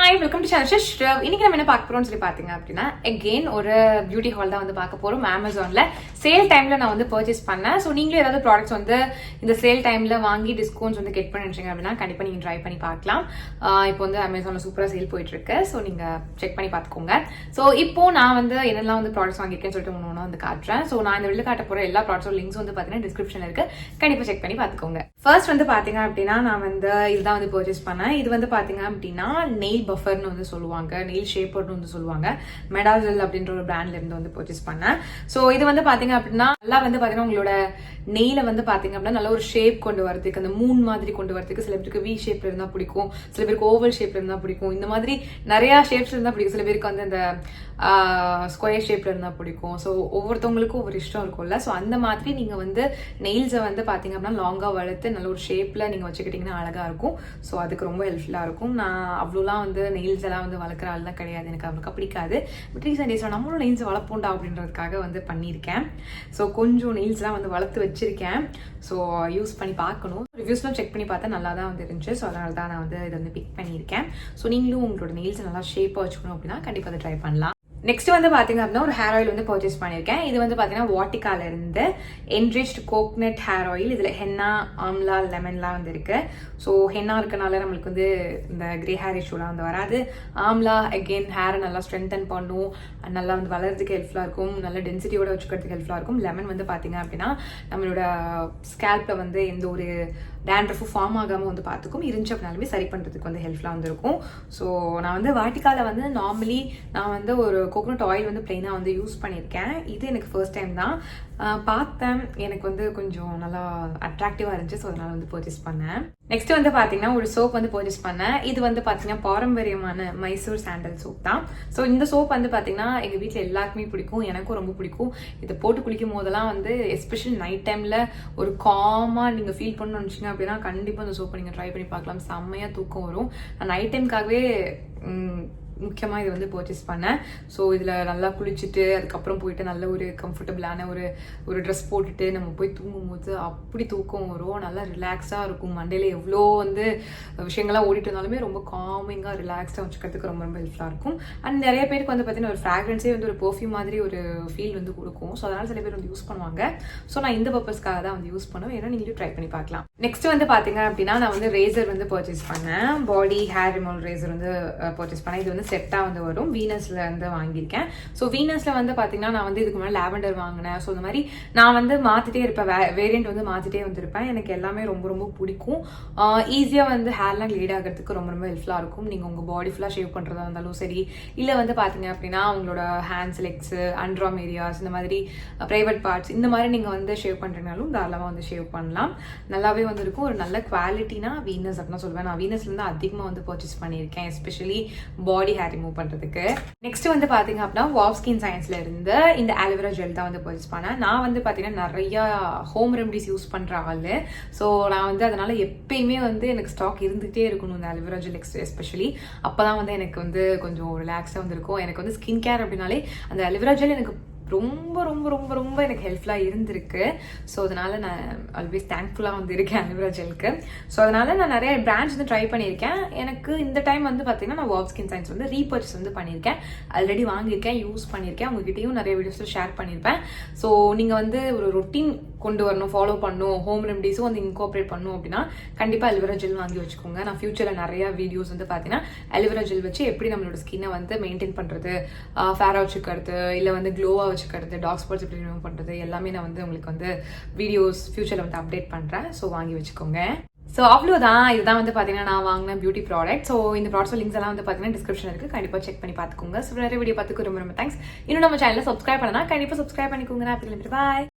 Hi welcome to channel Srav. இன்னைக்கு நம்ம என்ன பார்க்க போறோம்னு சொல்லி பாத்தீங்க அப்படின்னா அகெயின் ஒரு பியூட்டி ஹால் தான் வந்து பார்க்க போறோம். அமேசான்ல சேல் டைம்ல நான் வந்து பர்ச்சேஸ் பண்ணேன். ஸோ நீங்களும் ஏதாவது ப்ராடக்ட்ஸ் வந்து இந்த சேல் டைம்ல வாங்கி டிஸ்கவுண்ட்ஸ் வந்து கெட் பண்ணிருச்சீங்க அப்படின்னா கண்டிப்பா நீங்க ட்ரை பண்ணி பார்க்கலாம். இப்போ வந்து அமேசான்ல சூப்பரா சேல் போயிட்டு இருக்கு. ஸோ நீங்க செக் பண்ணி பார்த்துக்கோங்க. ஸோ இப்போ நான் வந்து என்னெல்லாம் வந்து ப்ராடக்ட்ஸ் வாங்கியிருக்கேன்னு சொல்லிட்டு ஒன்று வந்து காட்டுறேன். ஸோ நான் இந்த வெளில காட்ட போற எல்லா ப்ராடக்ட்ஸோட லிங்க்ஸ் வந்து பாத்தீங்கன்னா டிஸ்கிரிப்ஷன்ல இருக்கு. கண்டிப்பா செக் பண்ணி பார்த்துக்கோங்க. ஃபர்ஸ்ட் வந்து பாத்தீங்க அப்படின்னா நான் வந்து இதுதான் வந்து பர்ச்சேஸ் பண்ணேன். இது வந்து பாத்தீங்க அப்படின்னா நெயில் பஃபர்னு வந்து சொல்லுவாங்க, நெயில் ஷேப்பர்னு வந்து சொல்லுவாங்க. மெடாஜெல் அப்படின்ற ஒரு பிராண்ட்ல இருந்து வந்து பர்ச்சேஸ் பண்ணேன். ஸோ இது வந்து பாத்தீங்க அப்படின்னா நல்லா வந்து பாத்தீங்கன்னா உங்களோட நெயில வந்து பாத்தீங்க அப்படின்னா நல்ல ஒரு ஷேப் கொண்டு வரதுக்கு, அந்த மூன் மாதிரி கொண்டு வரதுக்கு, சில பேருக்கு வி ஷேப்ல இருந்தா பிடிக்கும், சில பேருக்கு ஓவல் ஷேப்ல இருந்தா பிடிக்கும், இந்த மாதிரி நிறைய ஷேப்ஸ் இருந்தா பிடிக்கும். சில பேருக்கு வந்து அந்த ஸ்கொயர் ஷேப்ல இருந்தா பிடிக்கும். ஸோ ஒவ்வொருத்தவங்களுக்கும் ஒவ்வொரு இஷ்டம் இருக்கும்ல. ஸோ அந்த மாதிரி நீங்க வந்து நெயில்ஸை வந்து பாத்தீங்க அப்படின்னா லாங்கா வளர்த்து நல்ல ஒரு ஷேப்ல நீங்க வச்சுக்கிட்டீங்கன்னா அழகா இருக்கும். ஸோ அதுக்கு ரொம்ப ஹெல்ப்ஃபுல்லா இருக்கும். நான் அவ்வளோலாம் வந்து நெயில்ஸ் எல்லாம் வந்து வளர்க்குற ஆள் தான் கிடையாது, எனக்கு அவருக்கு பிடிக்காது. பட் ரீசன்ட் டேஸ்ல நம்மளும் நெயில்ஸ் வளர்ப்போண்டா அப்படின்றதுக்காக வந்து பண்ணியிருக்கேன். ஸோ கொஞ்சம் நெயில்ஸ்லாம் வந்து வளர்த்து வச்சிருக்கேன். ஸோ யூஸ் பண்ணி பார்க்கணும். ரிவ்யூஸ்லாம் செக் பண்ணி பார்த்தா நல்லா தான் வந்து இருந்துச்சு. ஸோ அதனால தான் நான் வந்து இதை வந்து பிக் பண்ணியிருக்கேன். ஸோ நீங்களும் உங்களோட நெயில்ஸ் நல்லா ஷேப்பாக வச்சுக்கணும் அப்படின்னா கண்டிப்பாக அதை ட்ரை பண்ணலாம். நெக்ஸ்ட் வந்து பாத்தீங்க அப்படின்னா ஒரு ஹேர் ஆயில் வந்து பர்ச்சேஸ் பண்ணியிருக்கேன். இது வந்து பாத்தீங்கன்னா வாட்டிகால இருந்து என்ரிச்ட் கோகனட் ஹேர் ஆயில். இதுல ஹென்னா, ஆம்லா, லெமன்லாம் வந்து இருக்கு. ஸோ ஹென்னா இருக்கனால நம்மளுக்கு வந்து இந்த கிரே ஹேர் இஷ்யூலாம் வந்து வராது. ஆம்லா அகெயின் ஹேரை நல்லா ஸ்ட்ரென்தன் பண்ணும், நல்லா வந்து வளர்றதுக்கு ஹெல்ப்ஃபுல்லா இருக்கும், நல்ல டென்சிட்டியோட வச்சுக்கிறதுக்கு ஹெல்ப்ஃபுல்லா இருக்கும். லெமன் வந்து பாத்தீங்க அப்படின்னா நம்மளோட ஸ்கேல்ப்ல வந்து எந்த ஒரு டேண்ட்ரஃபும் ஃபார்ம் ஆகாம வந்து பார்த்துக்கும், இருந்துச்சு அப்படின்னாலுமே சரி பண்றதுக்கு வந்து ஹெல்ப்ஃபுல்லா வந்து இருக்கும். ஸோ நான் வந்து வாட்டிகால வந்து நார்மலி நான் வந்து ஒரு கோகனட் ஆயில் வந்து பிளெயினா வந்து யூஸ் பண்ணியிருக்கேன். இது எனக்கு ஃபர்ஸ்ட் டைம் தான் பார்த்தேன். எனக்கு வந்து கொஞ்சம் நல்லா அட்ராக்டிவா இருந்துச்சு. ஸோ அதனால வந்து பர்ச்சேஸ் பண்ணேன். நெக்ஸ்ட் வந்து பாத்தீங்கன்னா ஒரு சோப் வந்து பர்ச்சேஸ் பண்ணேன். இது வந்து பாத்தீங்கன்னா பாரம்பரியமான மைசூர் சாண்டல் சோப் தான். ஸோ இந்த சோப் வந்து பாத்தீங்கன்னா எங்க வீட்டுல எல்லாருக்குமே பிடிக்கும், எனக்கும் ரொம்ப பிடிக்கும். இதை போட்டு குளிக்கும் போதெல்லாம் வந்து எஸ்பெஷலி நைட் டைம்ல ஒரு காமா நீங்க ஃபீல் பண்ணணும்னு நினைச்சீங்க அப்படின்னா கண்டிப்பா இந்த சோப்பை நீங்க ட்ரை பண்ணி பார்க்கலாம். செம்மையா தூக்கம் வரும். நான் நைட் டைம்காகவே முக்கியமாக இது வந்து பர்ச்சேஸ் பண்ணேன். ஸோ இதில் நல்லா குளிச்சுட்டு அதுக்கப்புறம் போயிட்டு நல்ல ஒரு கம்ஃபர்டபுளான ஒரு ட்ரெஸ் போட்டுட்டு நம்ம போய் தூங்கும்போது அப்படி தூக்கம் வரும். நல்லா ரிலாக்ஸாக இருக்கும். மண்டேல எவ்வளோ வந்து விஷயங்கள்லாம் ஓடிட்டு இருந்தாலுமே ரொம்ப காமிங்காக ரிலாக்ஸாக வச்சுக்கிறதுக்கு ரொம்ப ரொம்ப ஹெல்ப்ஃபுல்லாக இருக்கும். அண்ட் நிறைய பேருக்கு வந்து பார்த்தீங்கன்னா ஒரு ஃப்ராக்ரன்ஸே வந்து ஒரு பெர்ஃப்யூம் மாதிரி ஒரு ஃபீல் வந்து கொடுக்கும். ஸோ அதனால் சில பேர் வந்து யூஸ் பண்ணுவாங்க. ஸோ நான் இந்த பர்பஸ்க்காக தான் வந்து யூஸ் பண்ணுவேன். ஏன்னா நீங்களும் ட்ரை பண்ணி பார்க்கலாம். நெக்ஸ்ட் வந்து பார்த்தீங்க அப்படின்னா நான் வந்து ரேசர் வந்து பர்ச்சேஸ் பண்ணேன். பாடி ஹேர் ரிமூவல் ரேசர் வந்து பர்ச்சேஸ் பண்ணேன். இது வந்து செட்டா வந்து வரும். வீனஸ்ல இருந்து வாங்கியிருக்கேன். ஸோ வீனஸ்ல வந்து பாத்தீங்கன்னா நான் வந்து இதுக்கு முன்னாடி லாவெண்டர் வாங்கினேன். ஸோ இந்த மாதிரி நான் வந்து மாத்திட்டே இருப்பேன், வேரியன்ட் வந்து மாத்திட்டே வந்திருப்பேன். எனக்கு எல்லாமே ரொம்ப ரொம்ப பிடிக்கும். ஈஸியா வந்து ஹேர்லாம் கிளீட் ஆகிறதுக்கு ரொம்ப ரொம்ப ஹெல்ப்ஃபுல்லா இருக்கும். நீங்க உங்க பாடி ஃபுல்லா ஷேவ் பண்றதா இருந்தாலும் சரி, இல்ல வந்து பாத்தீங்க அப்படின்னா உங்களோட ஹேண்ட்ஸ், லெக்ஸ், அண்ட்ராம் ஏரியாஸ், இந்த மாதிரி பிரைவேட் பார்ட்ஸ் இந்த மாதிரி நீங்க வந்து ஷேவ் பண்றதுனாலும் தாராளமா வந்து ஷேவ் பண்ணலாம். நல்லாவே வந்து இருக்கும். ஒரு நல்ல குவாலிட்டினா வீனஸ் அப்படின்னு சொல்லுவேன். நான் வீனஸ்ல இருந்து அதிகமா வந்து பர்ச்சேஸ் பண்ணியிருக்கேன், எஸ்பெஷலி பாடி ஹேர் ரிமூவ் பண்றதுக்கு. நெக்ஸ்ட் வந்து பாத்தீங்க அப்படின்னா வாவ் ஸ்கின் சயின்ஸ்ல இருந்து இந்த ஆலோவேரா ஜெல் தான் வந்து பர்ச்சேஸ் பண்ணேன். நான் வந்து பாத்தீங்கன்னா நிறைய ஹோம் ரெமடிஸ் யூஸ் பண்ற ஆளு. ஸோ நான் வந்து அதனால எப்பயுமே வந்து எனக்கு ஸ்டாக் இருந்துகிட்டே இருக்கணும் இந்த ஆலோவேரா ஜெல். எஸ்பெஷலி அப்பதான் வந்து எனக்கு வந்து கொஞ்சம் ரிலாக்ஸா வந்து இருக்கும். எனக்கு வந்து ஸ்கின் கேர் அப்படின்னாலே அந்த ஆலோவேரா ஜெல் எனக்கு ரொம்ப ரொம்ப ரொம்ப ரொம்ப எனக்கு ஹெல்ப்ஃபுல்லாக இருந்திருக்கு. ஸோ அதனால நான் ஆல்வேஸ் தேங்க்ஃபுல்லாக வந்து இருக்கேன் ஆலோவேரா ஜெல்க்கு. ஸோ அதனால நான் நிறைய பிராண்ட்ஸ் வந்து ட்ரை பண்ணியிருக்கேன். எனக்கு இந்த டைம் வந்து பார்த்தீங்கன்னா நான் வாவ் ஸ்கின் சயின்ஸ் வந்து ரீபர்ச்சேஸ் வந்து பண்ணியிருக்கேன். ஆல்ரெடி வாங்கியிருக்கேன், யூஸ் பண்ணியிருக்கேன். உங்ககிட்டயும் நிறைய வீடியோஸில் ஷேர் பண்ணியிருப்பேன். ஸோ நீங்கள் வந்து ஒரு ரொட்டீன் கொண்டு வரணும், ஃபாலோ பண்ணணும், ஹோம் ரெமடிஸும் வந்து இன்கார்பரேட் பண்ணணும் அப்படின்னா கண்டிப்பாக அலோவேரா ஜெல் வாங்கி வச்சுக்கோங்க. நான் ஃபியூச்சரில் நிறைய வீடியோஸ் வந்து பார்த்தீங்கன்னா அலோவேரா ஜெல் வச்சு எப்படி நம்மளோட ஸ்கின்னை வந்து மெயின்டைன் பண்ணுறது, ஃபேராக வச்சுக்கிறது, இல்லை வந்து க்ளோவாக வச்சுக்கிறது, டார்க் ஸ்பாட்ஸ் எப்படி ரிமூவ் பண்ணுறது எல்லாமே நான் வந்து உங்களுக்கு வந்து வீடியோஸ் ஃபியூச்சரில் வந்து அப்டேட் பண்ணுறேன். ஸோ வாங்கி வச்சுக்கோங்க. ஸோ அவ்வளோதான். இதுதான் வந்து பார்த்தீங்கன்னா நான் வாங்கின பியூட்டி ப்ராடக்ட். ஸோ இந்த ப்ராடக்ட்ஸ் லிங்க்ஸ் எல்லாம் வந்து பார்த்தீங்கன்னா டிஸ்கிரிப்ஷன் இருக்குது. கண்டிப்பாக செக் பண்ணி பார்த்துக்கோங்க. ஸோ நிறைய வீடியோ பார்த்துக்கு ரொம்ப ரொம்ப தேங்க்ஸ். இன்னும் நம்ம சேனலில் சப்ஸ்கிரைப் பண்ணனா கண்டிப்பாக சப்ஸ்கிரைப் பண்ணிக்கோங்க. பாய்.